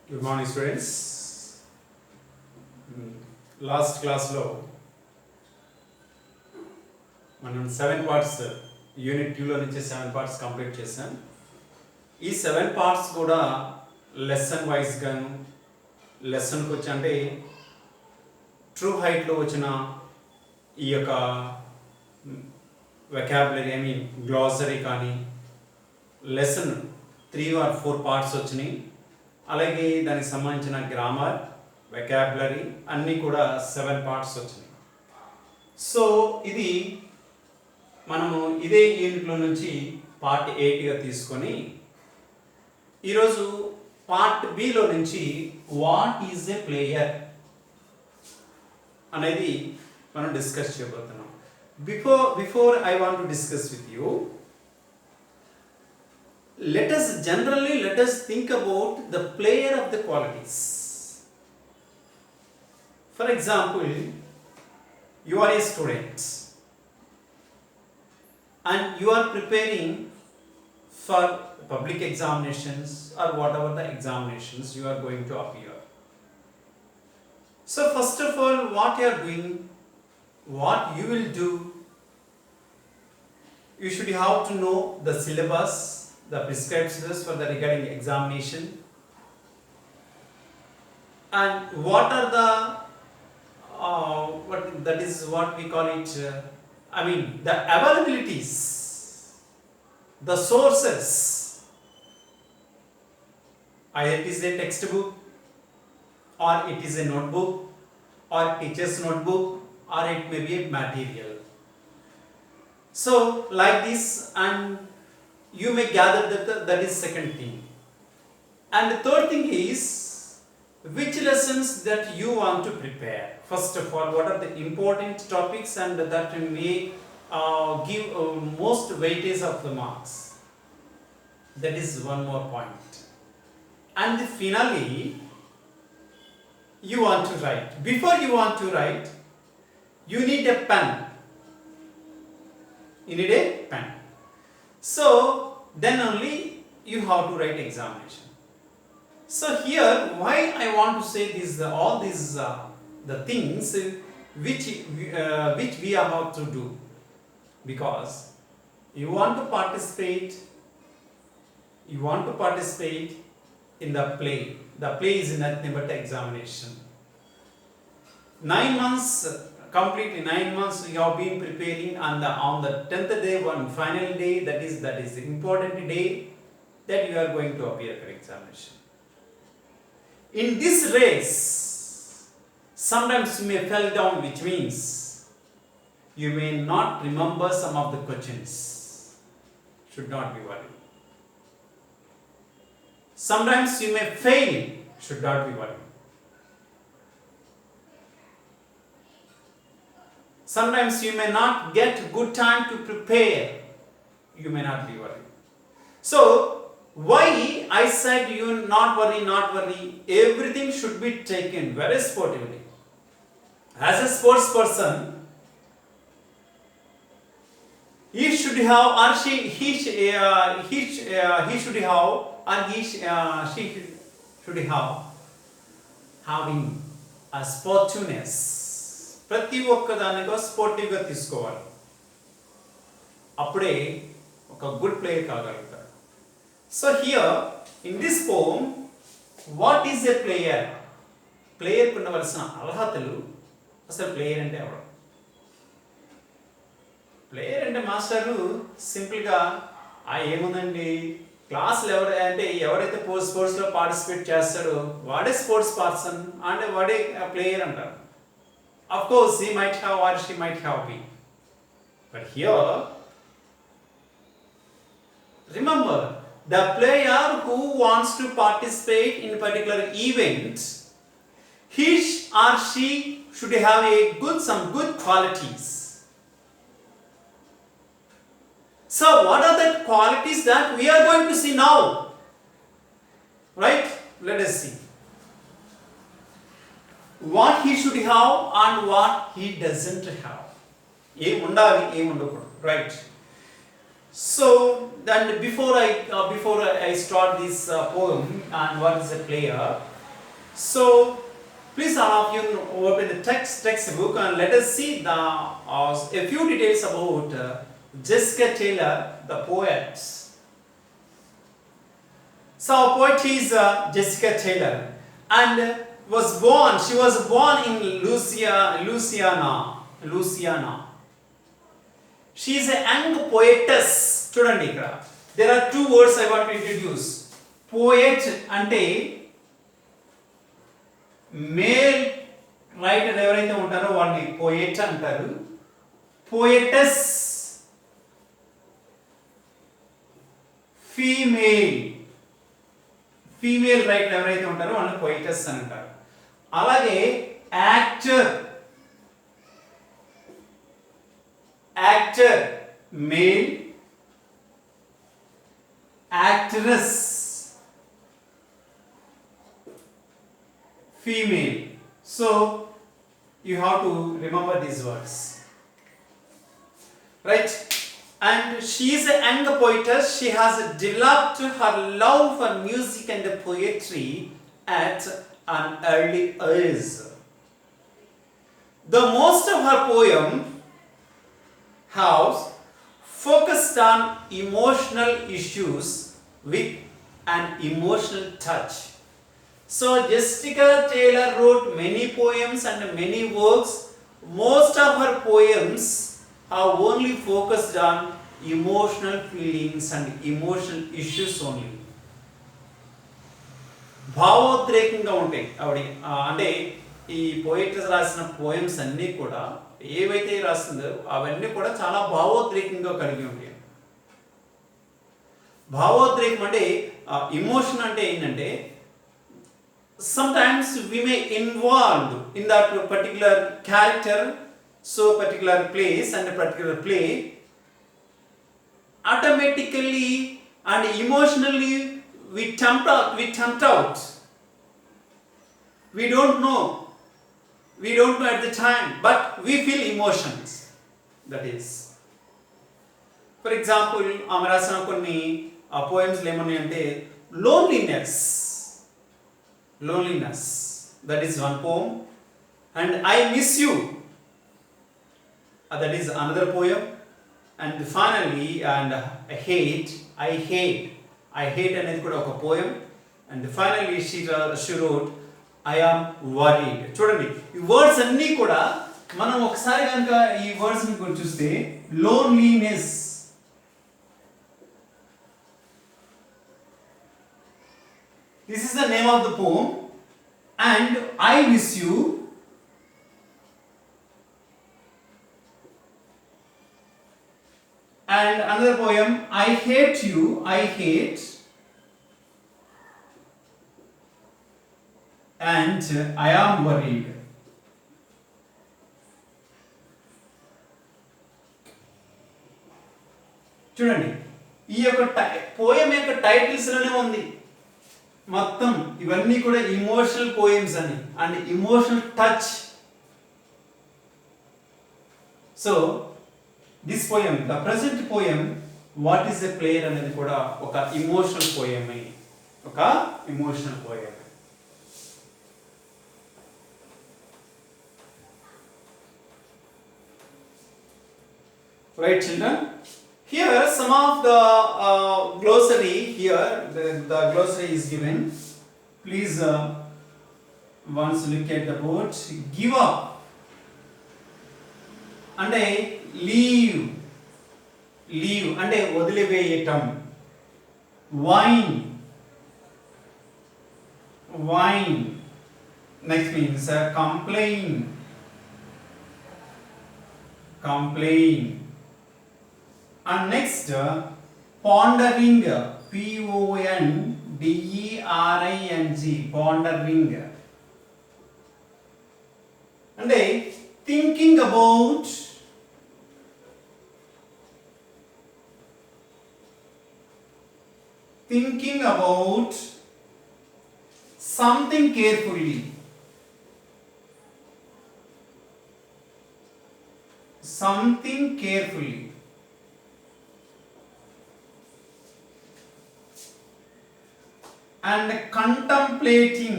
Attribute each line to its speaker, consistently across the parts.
Speaker 1: Good morning, students. Last class లో మనం 7 parts unit 2 లో నుంచి 7 పార్ట్స్ కంప్లీట్ చేసాం. ఈ 7 పార్ట్స్ కూడా లెసన్ వైజ్ గాను లెసన్కి వచ్చి అంటే ట్రూ హైట్లో వచ్చిన ఈ యొక్క వెకాబులరీ ఐ మీన్ గ్లాసరీ కానీ లెసన్ 3 or 4 పార్ట్స్ వచ్చినాయి. అలాగే దానికి సంబంధించిన గ్రామర్ వెకాబులరీ అన్నీ కూడా 7 పార్ట్స్ వచ్చినాయి. సో ఇది మనము ఇదే యూనిట్లో నుంచి పార్ట్ 8గా తీసుకొని ఈరోజు పార్ట్ బిలో నుంచి వాట్ ఈజ్ ఏ ప్లేయర్ అనేది మనం డిస్కస్ చేయబోతున్నాం. Before I want to discuss with you, let us think about the player of the qualities. For example, you are a student and you are preparing for public examinations or whatever the examinations you are going to appear. So first of all, what you are doing, what you will do, you should have to know the syllabus, the prescribed syllabus for the regarding examination, and what are the that is what we call it, the availabilities, the sources, either it is a textbook or it is a notebook or teacher's notebook or it may be a material. So like this, and you may gather that is second thing. And the third thing is which lessons that you want to prepare. First of all, what are the important topics and that may give most weightage of the marks. That is one more point. And finally, you want to write. Before you want to write, you need a pen. You need a pen. So then only you have to write examination. So here, why I want to say this, all these the things which we are about to do, because you want to participate in the play. The play is nothing but examination. 9 months. Completely 9 months you have been preparing, and on the 10th day, one final day, that is the important day that you are going to appear for examination. In this race, sometimes you may fall down, which means you may not remember some of the questions. Should not be worried. Sometimes you may fail. Should not be worried. Sometimes you may not get good time to prepare. You may not be worried. So, why I said you not worry. Everything should be taken very sportively. As a sports person, he should have, or she should have, or she should have having a sportiveness. ప్రతి ఒక్క దానిలో స్పోర్టివ్గా తీసుకోవాలి. అప్పుడే ఒక good player కాగలుగుతాడు. So here in this poem, what is a player? ప్లేయర్కి ఉండవలసిన అర్హతలు. అసలు ప్లేయర్ అంటే ఎవరు? ప్లేయర్ అంటే మాస్టరు సింపుల్గా ఏముందండి, క్లాసులు ఎవరైతే స్పోర్ట్స్లో పార్టిసిపేట్ చేస్తాడో వాడే స్పోర్ట్స్ పర్సన్ అంటే వాడే ప్లేయర్ అంటారు. Of course, he might have or she might have been. But here, remember, the player who wants to participate in a particular event, he or she should have some good qualities. So, what are the qualities that we are going to see now? Right? Let us see. What he should have and what he doesn't have. Em undali, em undakudu. Right? So then before I start this poem and what is a player, So please all of you open the textbook and let us see a few details about Jessica Taylor, the poet. So poet is Jessica Taylor and she was born in Louisiana. She is a young poetess. Chudandi ikkada. There are two words I want to introduce. Poet ante male writer ఎవరైతే ఉంటారో వాళ్ళని poet అంటారు. పోయెటస్ female writer ఎవరైతే ఉంటారో వాళ్ళని పోయెటస్ అని అంటారు. అలాగే actor male, actress female. So you have to remember these words, right? And she is a young poetess. She has developed her love for music and poetry at an early age. The most of her poems have focused on emotional issues with an emotional touch. So Jessica Taylor wrote many poems and many works. Most of her poems are only focused on emotional feelings and emotional issues only. భావోద్రేకంగా ఉంటాయి ఆవిడ. అంటే ఈ పోయిటర్స్ రాసిన poems అన్నీ కూడా ఏవైతే రాసిందో అవన్నీ కూడా చాలా భావోద్రేకంగా కలిగి ఉంటాయి. భావోద్రేకం అంటే ఇమోషన్ అంటే ఏంటంటే sometimes we may involved in that particular character, so particular place and a particular play, automatically and emotionally we tempt out. We don't know at the time, but we feel emotions. That is, for example, amarasana konni poems lemoni ante loneliness, that is one poem, and I miss you, that is another poem, and finally and I hate అనేది కూడా ఒక poem, and finally she wrote I am worried. చూడండి ఈ words అన్నీ కూడా మనం ఒకసారి కనుక ఈ వర్డ్స్ ని కూడా చూస్తే loneliness, this is the name of the poem, and I miss you, and another poem I hate you, and I am worried. చూడండి ఈ యొక్క పోయం యొక్క టైటిల్స్ లోనే ఉంది మొత్తం ఇవన్నీ కూడా ఇమోషనల్ పోయమ్స్ అని and emotional touch. So this poem, the present poem what is a player అనేది కూడా ఒక emotional poem. Right, children? Here some of the glossary here, the glossary is given. Please once look at the board. Give up అంటే leave అంటే వదిలివేయటం. Whine next means complain. And next pondering, PONDERING, pondering అంటే thinking about, something carefully, and contemplating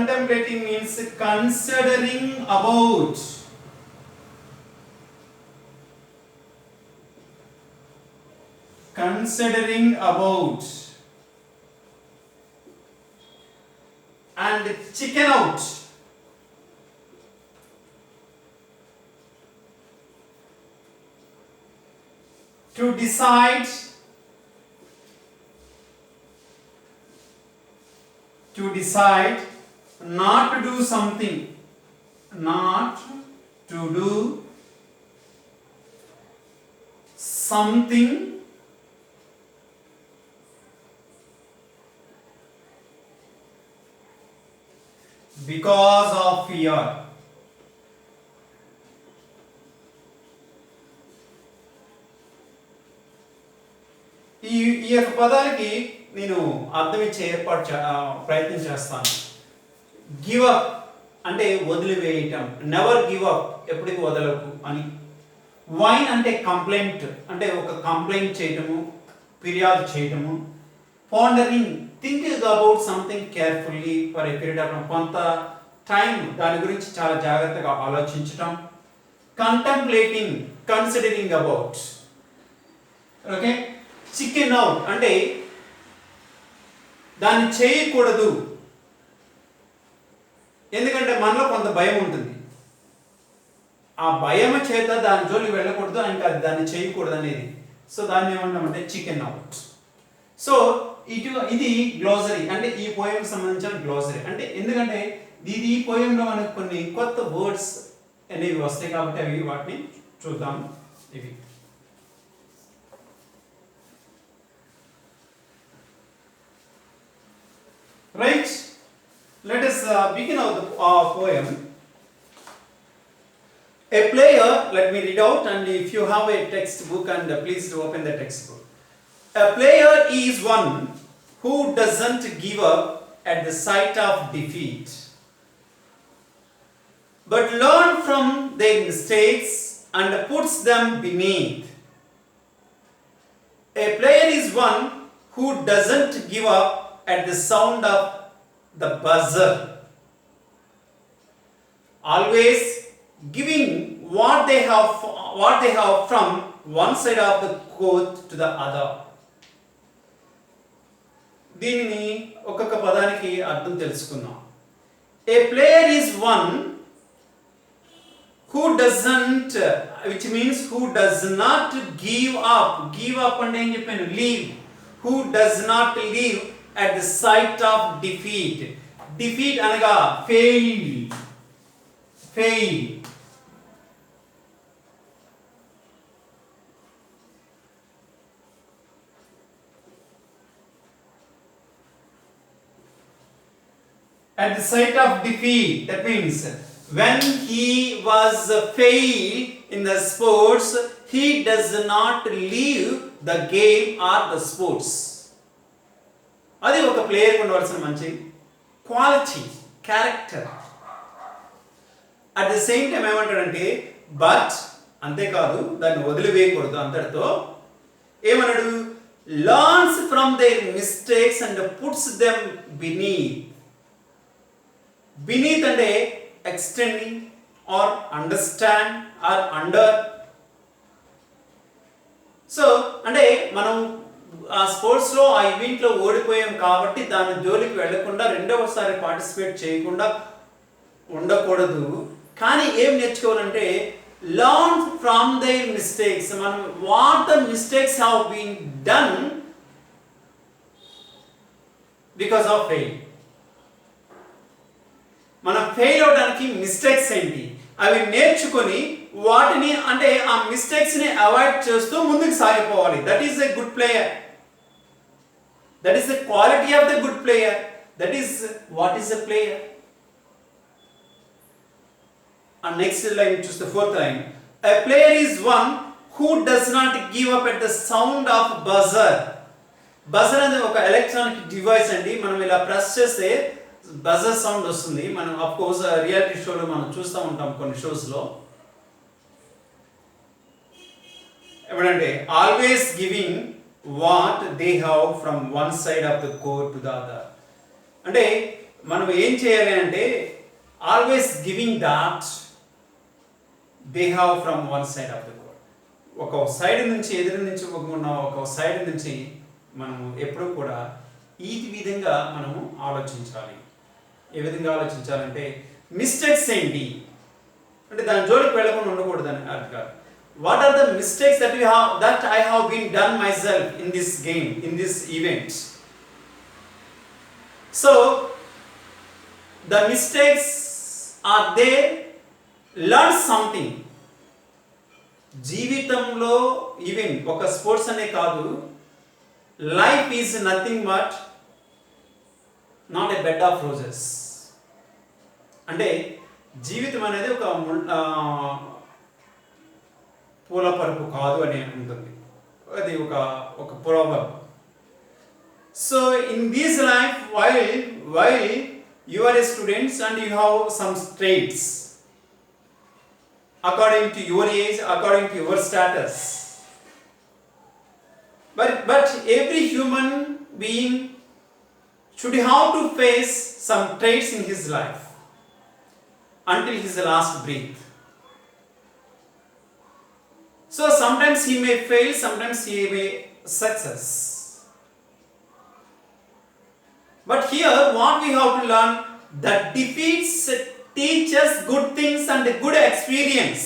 Speaker 1: contemplating means considering about. Considering about. And chicken out. To decide. To decide not to do something. Not to do something because of fear. ఈ యొక్క పదానికి నేను అర్థం ఇచ్చే ప్రయత్నం చేస్తాను. Give up అంటే వదిలివేయటం, never give up, ఎప్పటికీ వదలకు అని. వైన్ అంటే కంప్లైంట్, అంటే ఒక కంప్లైంట్ చేయటము, ఫిర్యాదు చేయటము. Pondering, thinking about something carefully for a period of కొంత టైం దాని గురించి చాలా జాగ్రత్తగా ఆలోచించటం. Contemplating, considering about. Okay, chicken out అంటే దాన్ని చేయకూడదు, ఎందుకంటే మనలో కొంత భయం ఉంటుంది. ఆ భయం చేత దాని జోలికి వెళ్ళకూడదు, ఇంకా దాన్ని చేయకూడదు అనేది. సో దాన్ని ఏమంటామంటే చికెన్ అవుట్. సో ఇది గ్లోసరీ, అంటే ఈ పోయంకి సంబంధించిన గ్లోసరీ. అంటే ఎందుకంటే ఈ పోయంలో మనకు కొన్ని కొత్త వర్డ్స్ అనేవి వస్తాయి కాబట్టి అవి వాటిని చూద్దాం. ఇవి right, let us begin of the poem. A player, let me read out, and if you have a textbook, and please do open the textbook. A player is one who doesn't give up at the sight of defeat, but learn from their mistakes and puts them beneath. A player is one who doesn't give up at the sound of the buzzer, always giving what they have from one side of the court to the other. దీనిని ఒక్కొక్క పదానికి అర్థం తెలుసుకుందాం. A player is one who doesn't, which means who does not give up. Give up అంటే ఏం చెప్పాను? Leave. Who does not leave at the sight of defeat. Defeat అనగా fail. At the sight of defeat, that means when he was fail in the sports, he does not leave the game or the sports. అది ఒక player ఉండవలసిన మంచి quality, character. At the same time ఏమంటాడంటే but, అంతేకాదు దాన్ని వదిలివేయకూడదు అంతటితో. ఏమన్నాడు? Learns from their mistakes and puts them beneath. Beneath అంటే extending or understand or under. So అంటే మనం ఆ స్పోర్ట్స్లో ఆ ఈవెంట్లో ఓడిపోయాం కాబట్టి దాని జోలికి వెళ్లకుండా రెండవసారి పార్టిసిపేట్ చేయకుండా ఉండకూడదు. కానీ ఏం నేర్చుకోవాలంటే లర్న్ ఫ్రమ్ దేర్ మిస్టేక్స్. మనం what the mistakes have been done because of fail. మనం ఫెయిల్ అవడానికి మిస్టేక్స్ ఏంటి అవి నేర్చుకొని వాటిని, అంటే ఆ మిస్టేక్స్ ని అవాయిడ్ చేస్తూ ముందుకు సాగిపోవాలి. That is a good player. That is the quality of the good player. That is what is a player. And next line, choose the fourth line. A player is one who does not give up at the sound of buzzer. Buzzer అనేది ఒక electronic device అండి. మనం ఇలా press చేస్తే buzzer sound వస్తుంది. మనం of course reality షోలో మనం చూస్తూ ఉంటాం కొన్ని షోస్లో. ఏమంటే always giving what they have from one side of the core to the other. అంటే మనం ఏం చేయాలి అంటే always giving that they have from one side of the world. ఒక సైడ్ నుంచి ఎదురు నుంచి ఉన్న ఒక సైడ్ నుంచి మనము ఎప్పుడూ కూడా ఈ విధంగా మనము ఆలోచించాలి. ఏ విధంగా ఆలోచించాలంటే మిస్టేక్స్ ఏంటి అంటే దాని జోలికి వెళ్ళకుండా ఉండకూడదని అర్థం కాదు. What are the mistakes that I have been done myself in this game, in this event. So the mistakes are there, learn something. జీవితంలో ఈవెన్ ఒక స్పోర్ట్స్ అనే కాదు, life is nothing but not a bed of roses. అంటే జీవితం అనేది ఒక పూల పరుపు కాదు అని ఉంటుంది, అది ఒక proverb. So in this life while you are a student and you have some traits according to your age, according to your status. But every human being should have to face some traits in his life until his last breath. So sometimes he may fail, sometimes he may success. But here what we have to learn, that defeats teach us good things and good experience.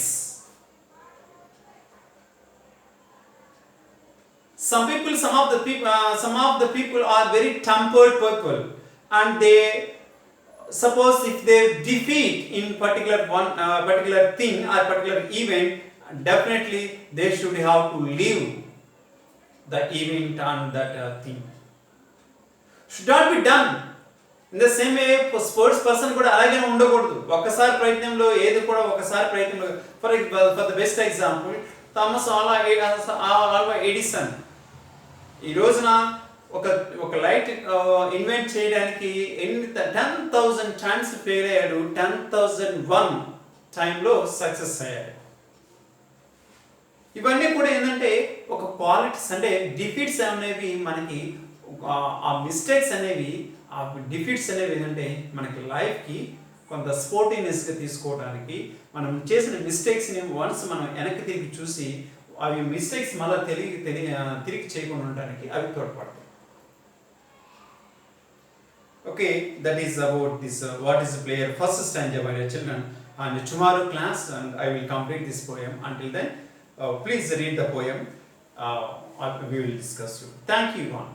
Speaker 1: Some of the people are very tempered people, and they suppose if they defeat in particular thing or particular event, definitely they should have to leave the event and that thing. Should not be done. In the same way, sports person కూడా అలాగే ఉండకూడదు. ఒకసారి ప్రయత్నంలో ఏది కూడా ఒకసారి ప్రయత్నంలో, for the best example Thomas Alva Edison. ఈ రోజున ఒక లైట్ ఇన్వెంట్ చేయడానికి 10,000 టైమ్స్ ఫెయిల్ అయ్యాడు, 10,001 టైంలో సక్సెస్ అయ్యాడు. ఇవన్నీ కూడా ఏంటంటే ఒక క్వాలిటీస్, అంటే డిఫీట్స్ అనేవి మనకి, ఆ మిస్టేక్స్ అనేవి, ఆ డిఫీట్స్ అనేవి ఏంటంటే మనకి లైఫ్కి కొంత స్పోర్టినెస్గా తీసుకోవడానికి, మనం చేసిన మిస్టేక్స్ని వన్స్ మనం వెనక్కి తిరిగి చూసి అవి మిస్టేక్స్ మళ్ళీ తిరిగి చేయకుండా ఉండడానికి అవి తోడ్పడతాయి. Okay, that is about this what is player first stanza by your children. And tomorrow class and I will complete this poem. Until then, please read the poem. We will discuss you. Thank you, Ivan.